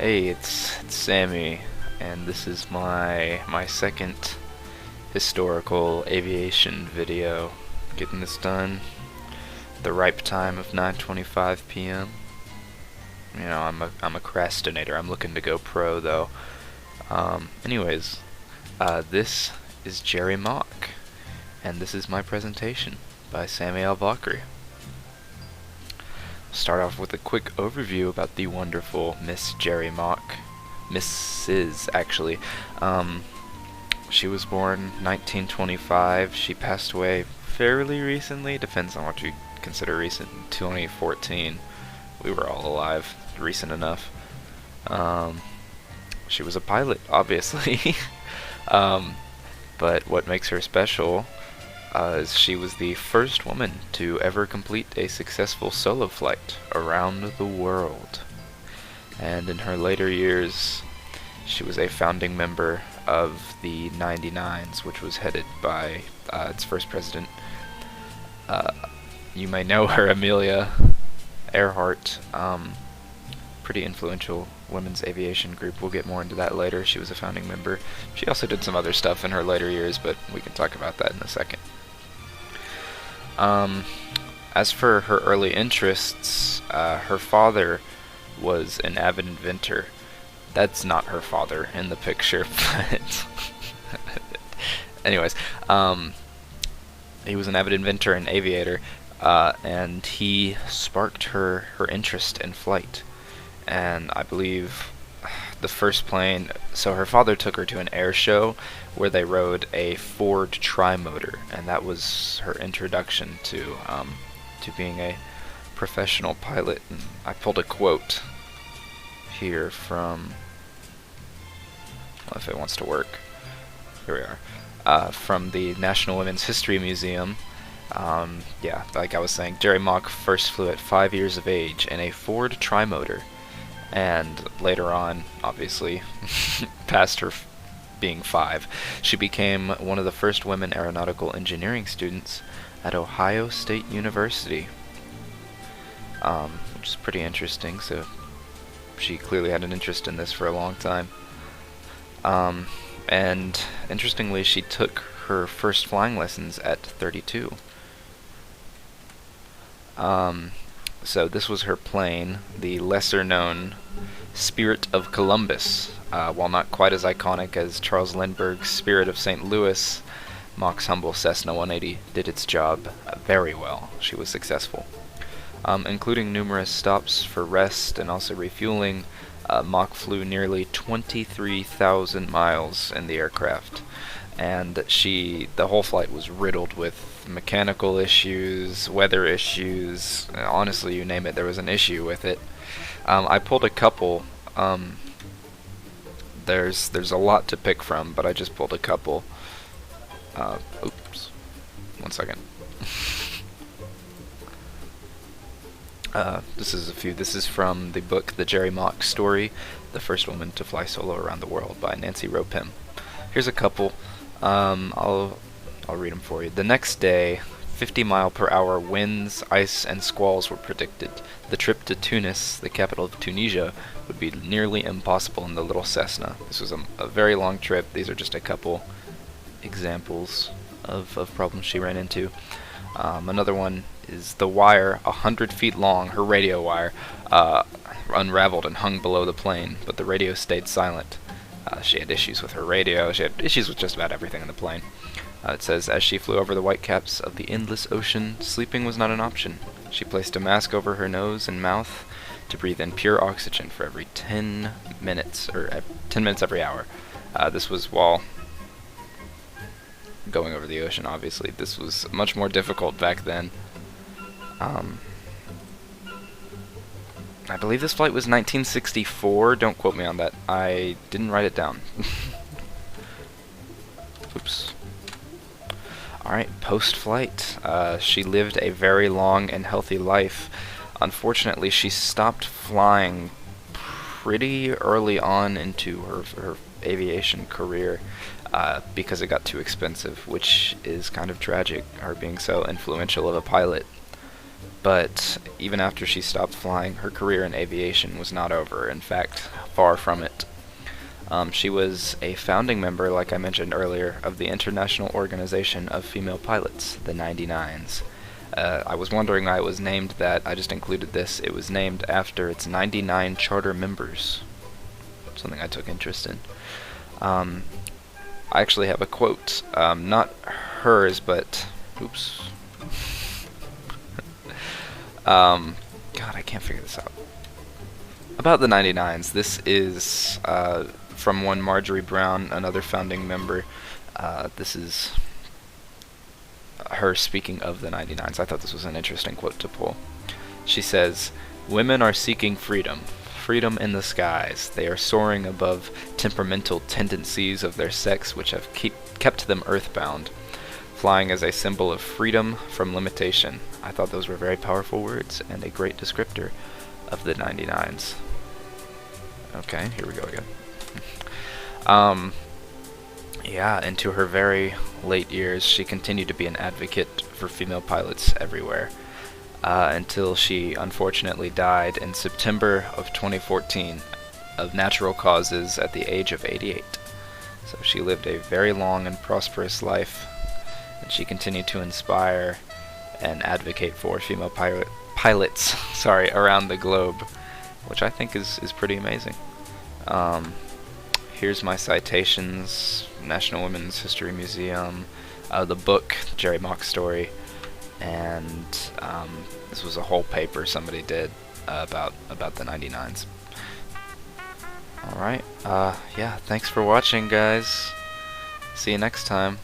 Hey, it's Sammy, and this is my second historical aviation video. Getting this done at the ripe time of 9:25 p.m. You know, I'm a crastinator. I'm looking to go pro though. Anyways, this is Jerrie Mock, and this is my presentation by Sammy Al-Bakri. Start off with a quick overview about the wonderful Miss Jerrie Mock. Mrs. actually. She was born 1925. She passed away fairly recently. Depends on what you consider recent. 2014. We were all alive. Recent enough. She was a pilot, obviously. But what makes her special is she was the first woman to ever complete a successful solo flight around the world. And in her later years, she was a founding member of the 99s, which was headed by its first president. You may know her, Amelia Earhart. Pretty influential women's aviation group. We'll get more into that later. She was a founding member. She also did some other stuff in her later years, but we can talk about that in a second. As for her early interests, her father was an avid inventor. That's not her father in the picture, but anyways, he was an avid inventor and aviator, and he sparked her interest in flight. And I believe the first plane, so her father took her to an air show where they rode a Ford tri-motor, and that was her introduction to being a professional pilot. And I pulled a quote here from, well, if it wants to work, here we are, from the National Women's History Museum. Yeah, like I was saying, Jerrie Mock first flew at 5 years of age in a Ford tri-motor. And later on, obviously, past her being 5, she became one of the first women aeronautical engineering students at Ohio State University, which is pretty interesting. So she clearly had an interest in this for a long time. And interestingly, she took her first flying lessons at 32. So this was her plane, the lesser-known Spirit of Columbus. While not quite as iconic as Charles Lindbergh's Spirit of St. Louis, Mock's humble Cessna 180 did its job very well. She was successful. Including numerous stops for rest and also refueling, Mock flew nearly 23,000 miles in the aircraft. And the whole flight was riddled with mechanical issues, weather issues, honestly, you name it, there was an issue with it. I pulled a couple. There's a lot to pick from, but I just pulled a couple. Oops. 1 second. This is a few. This is from the book The Jerrie Mock Story, The First Woman to Fly Solo Around the World by Nancy Ropem. Here's a couple. I'll read them for you. The next day, 50-mile-per-hour winds, ice, and squalls were predicted. The trip to Tunis, the capital of Tunisia, would be nearly impossible in the little Cessna. This was a very long trip. These are just a couple examples of problems she ran into. Another one is the wire, 100 feet long, her radio wire, unraveled and hung below the plane, but the radio stayed silent. She had issues with her radio. She had issues with just about everything in the plane. It says, as she flew over the whitecaps of the endless ocean, sleeping was not an option. She placed a mask over her nose and mouth to breathe in pure oxygen for every 10 minutes, or 10 minutes every hour. This was while going over the ocean, obviously. This was much more difficult back then. I believe this flight was 1964. Don't quote me on that. I didn't write it down. Oops. Alright, post-flight. She lived a very long and healthy life. Unfortunately, she stopped flying pretty early on into her aviation career because it got too expensive, which is kind of tragic, her being so influential of a pilot. But even after she stopped flying, her career in aviation was not over. In fact, far from it. She was a founding member, like I mentioned earlier, of the International Organization of Female Pilots, the 99s. I was wondering why it was named that. I just included this. It was named after its 99 charter members. Something I took interest in. I actually have a quote. Not hers, but... Oops. God, I can't figure this out. About the 99s. This is from one Marjorie Brown, another founding member. This is her speaking of the 99s. I thought this was an interesting quote to pull. She says, "Women are seeking freedom. Freedom in the skies. They are soaring above temperamental tendencies of their sex which have kept them earthbound. Flying as a symbol of freedom from limitation." I thought those were very powerful words and a great descriptor of the 99s. Okay, here we go again. Yeah, into her very late years, she continued to be an advocate for female pilots everywhere, until she unfortunately died in September of 2014 of natural causes at the age of 88. So she lived a very long and prosperous life, and she continued to inspire and advocate for female pilots around the globe, which I think is pretty amazing. Here's my citations: National Women's History Museum, the book, the Jerrie Mock story, and this was a whole paper somebody did about the 99s. Alright, yeah, thanks for watching, guys. See you next time.